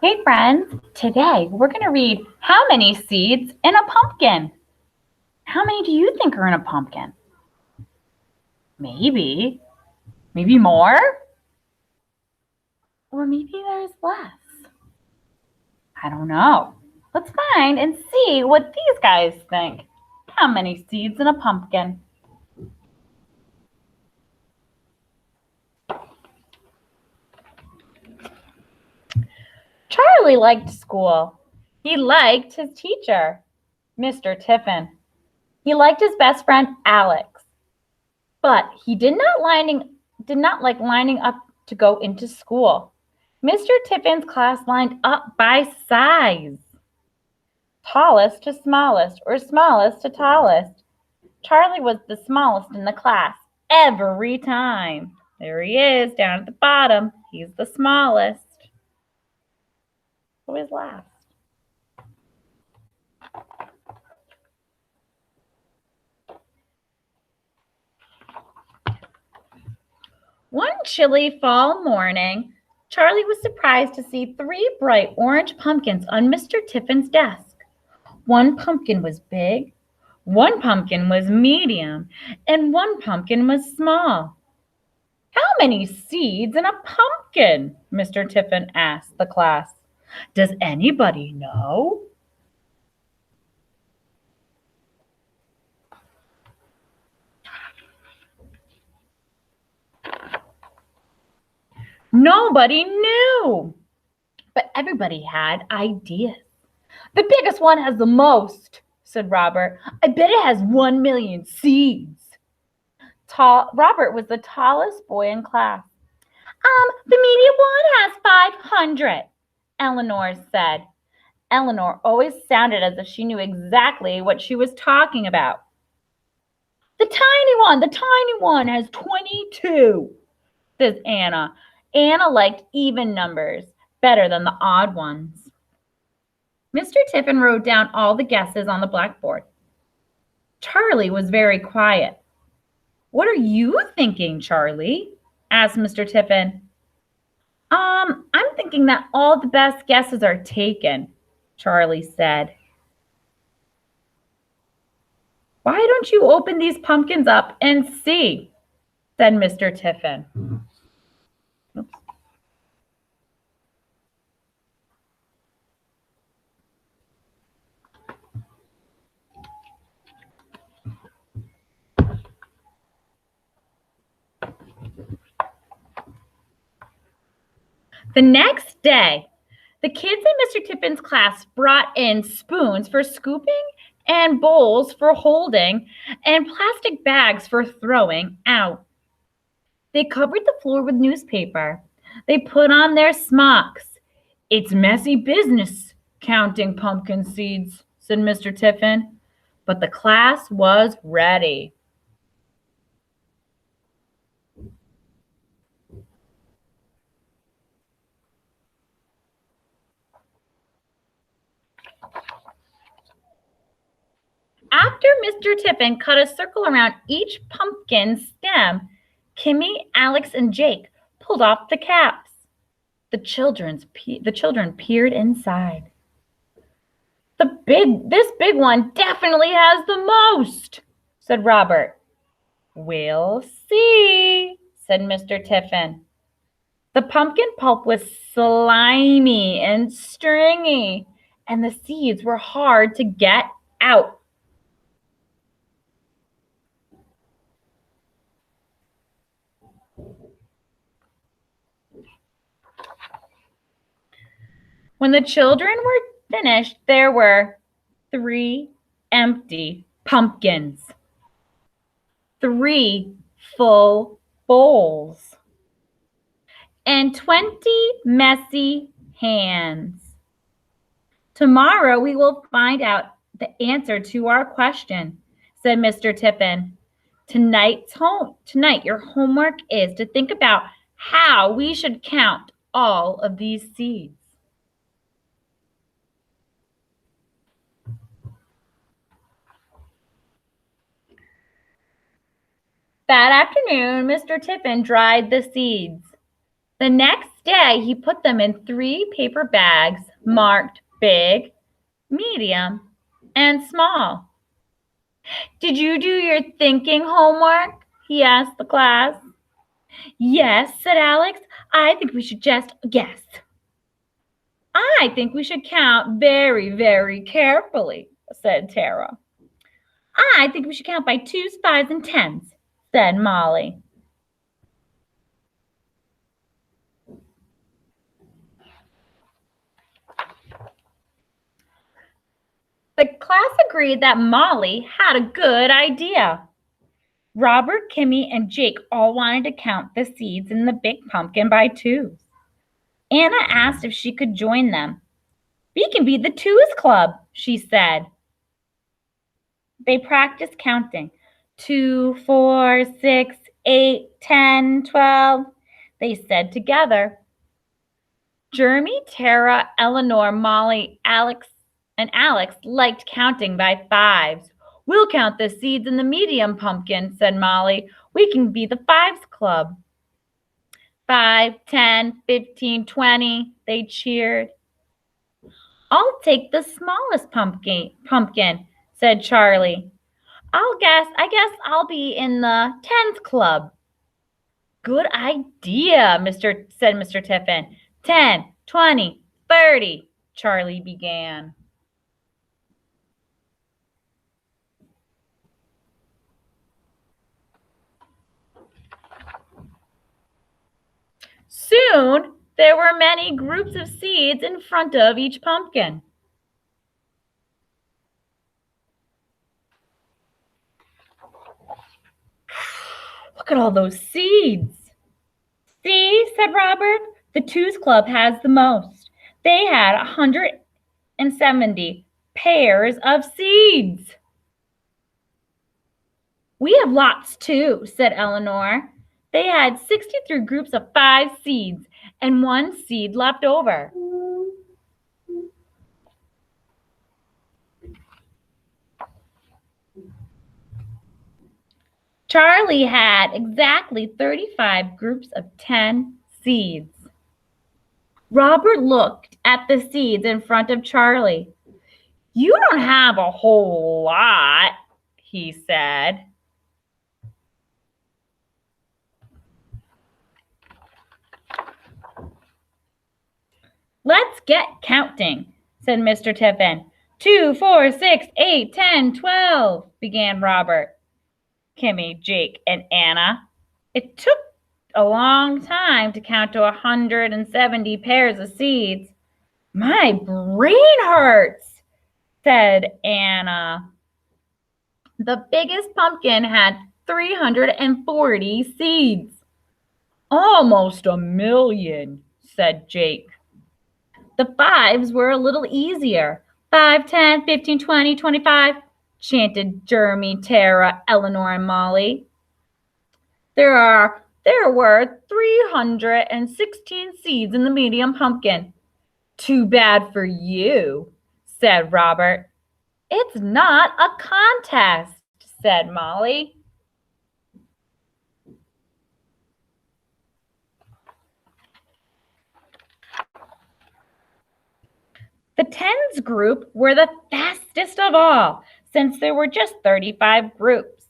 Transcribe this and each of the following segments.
Hey friends, today we're going to read how many seeds in a pumpkin. How many do you think are in a pumpkin? Maybe more, or maybe there's less. I don't know. Let's find and see what these guys think. How many seeds in a pumpkin? Charlie liked school. He liked his teacher, Mr. Tiffin. He liked his best friend, Alex. But he did not like lining up to go into school. Mr. Tiffin's class lined up by size. Tallest to smallest, or smallest to tallest. Charlie was the smallest in the class every time. There he is, down at the bottom. He's the smallest. Who is last? One chilly fall morning, Charlie was surprised to see 3 bright orange pumpkins on Mr. Tiffin's desk. One pumpkin was big, one pumpkin was medium, and one pumpkin was small. How many seeds in a pumpkin? Mr. Tiffin asked the class. Does anybody know? Nobody knew, but everybody had ideas. The biggest one has the most, said Robert. I bet it has 1 million seeds. Robert was the tallest boy in class. The medium one has 500, Eleanor said. Eleanor always sounded as if she knew exactly what she was talking about. The tiny one has 22, says Anna. Anna liked even numbers better than the odd ones. Mr. Tiffin wrote down all the guesses on the blackboard. Charlie was very quiet. What are you thinking, Charlie? Asked Mr. Tiffin. I'm thinking that all the best guesses are taken, Charlie said. Why don't you open these pumpkins up and see? Said Mr. Tiffin. Oops. The next day, the kids in Mr. Tiffin's class brought in spoons for scooping and bowls for holding and plastic bags for throwing out. They covered the floor with newspaper. They put on their smocks. It's messy business counting pumpkin seeds, said Mr. Tiffin, but the class was ready. After Mr. Tiffin cut a circle around each pumpkin stem, Kimmy, Alex, and Jake pulled off the caps. The children peered inside. This big one definitely has the most, said Robert. We'll see, said Mr. Tiffin. The pumpkin pulp was slimy and stringy, and the seeds were hard to get out. When the children were finished, there were 3 empty pumpkins, 3 full bowls, and 20 messy hands. Tomorrow we will find out the answer to our question, said Mr. Tiffin. Tonight, your homework is to think about how we should count all of these seeds. That afternoon, Mr. Tiffin dried the seeds. The next day, he put them in 3 paper bags marked big, medium, and small. Did you do your thinking homework? He asked the class. Yes, said Alex. I think we should just guess. I think we should count very, very carefully, said Tara. I think we should count by 2s, 5s, and 10s, said Molly. The class agreed that Molly had a good idea. Robert, Kimmy, and Jake all wanted to count the seeds in the big pumpkin by 2s. Anna asked if she could join them. We can be the 2s club, she said. They practiced counting. 2, 4, 6, 8, 10, 12, they said together. Jeremy, Tara, Eleanor, Molly, Alex liked counting by 5s. We'll count the seeds in the medium pumpkin, said Molly. We can be the 5s club. 5, 10, 15, 20, they cheered. I'll take the smallest pumpkin, said Charlie. I guess I'll be in the 10s club. Good idea, said Mr. Tiffin. 10, 20, 30, Charlie began. Soon, there were many groups of seeds in front of each pumpkin. Look at all those seeds. See, said Robert, the 2s club has the most. They had 170 pairs of seeds. We have lots too, said Eleanor. They had 63 groups of 5 seeds and 1 seed left over. Charlie had exactly 35 groups of 10 seeds. Robert looked at the seeds in front of Charlie. You don't have a whole lot, he said. Let's get counting, said Mr. Tiffin. 2, 4, 6, 8, 10, 12, began Robert, Kimmy, Jake, and Anna. It took a long time to count to 170 pairs of seeds. My brain hurts, said Anna. The biggest pumpkin had 340 seeds. Almost a million, said Jake. The 5s were a little easier. 5, 10, 15, 20, 25, chanted Jeremy, Tara, Eleanor, and Molly. There were 316 seeds in the medium pumpkin. Too bad for you, said Robert. It's not a contest, said Molly. The 10s group were the fastest of all, since there were just 35 groups.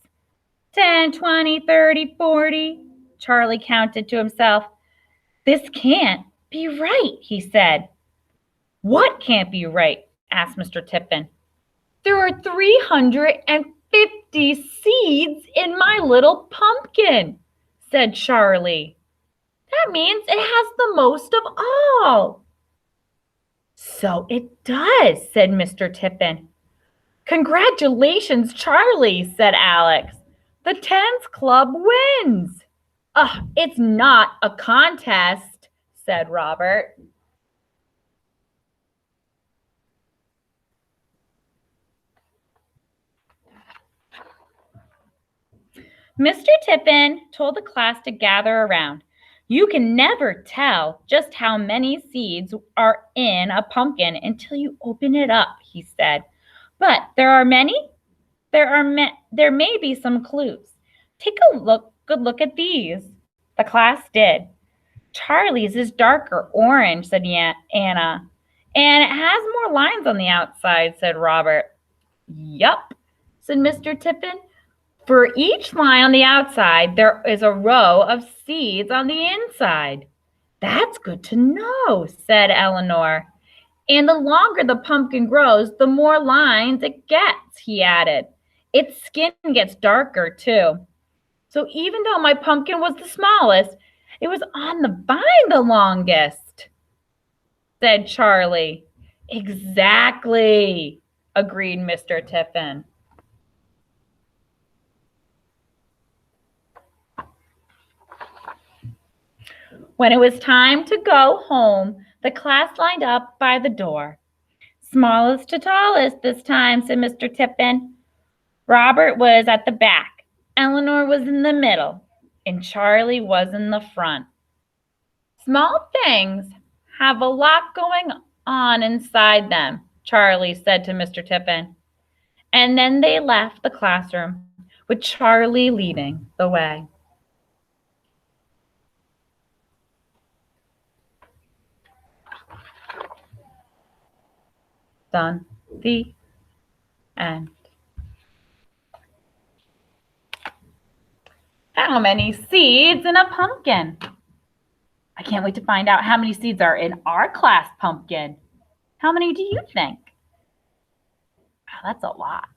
10, 20, 30, 40, Charlie counted to himself. This can't be right, he said. What can't be right? Asked Mr. Tiffin. There are 350 seeds in my little pumpkin, said Charlie. That means it has the most of all. So it does, said Mr. Tiffin. Congratulations, Charlie, said Alex. The 10s club wins. It's not a contest, said Robert. Mr. Tiffin told the class to gather around. You can never tell just how many seeds are in a pumpkin until you open it up, he said. But there may be some clues. Take a good look at these. The class did. Charlie's is darker orange, said Anna. And it has more lines on the outside, said Robert. Yup, said Mr. Tiffin. For each line on the outside, there is a row of seeds on the inside. That's good to know, said Eleanor. And the longer the pumpkin grows, the more lines it gets, he added. Its skin gets darker, too. So even though my pumpkin was the smallest, it was on the vine the longest, said Charlie. Exactly, agreed Mr. Tiffin. When it was time to go home, the class lined up by the door. Smallest to tallest this time, said Mr. Tiffin. Robert was at the back, Eleanor was in the middle, and Charlie was in the front. Small things have a lot going on inside them, Charlie said to Mr. Tiffin. And then they left the classroom with Charlie leading the way. Done. The end. How many seeds in a pumpkin? I can't wait to find out how many seeds are in our class pumpkin. How many do you think? Oh, that's a lot.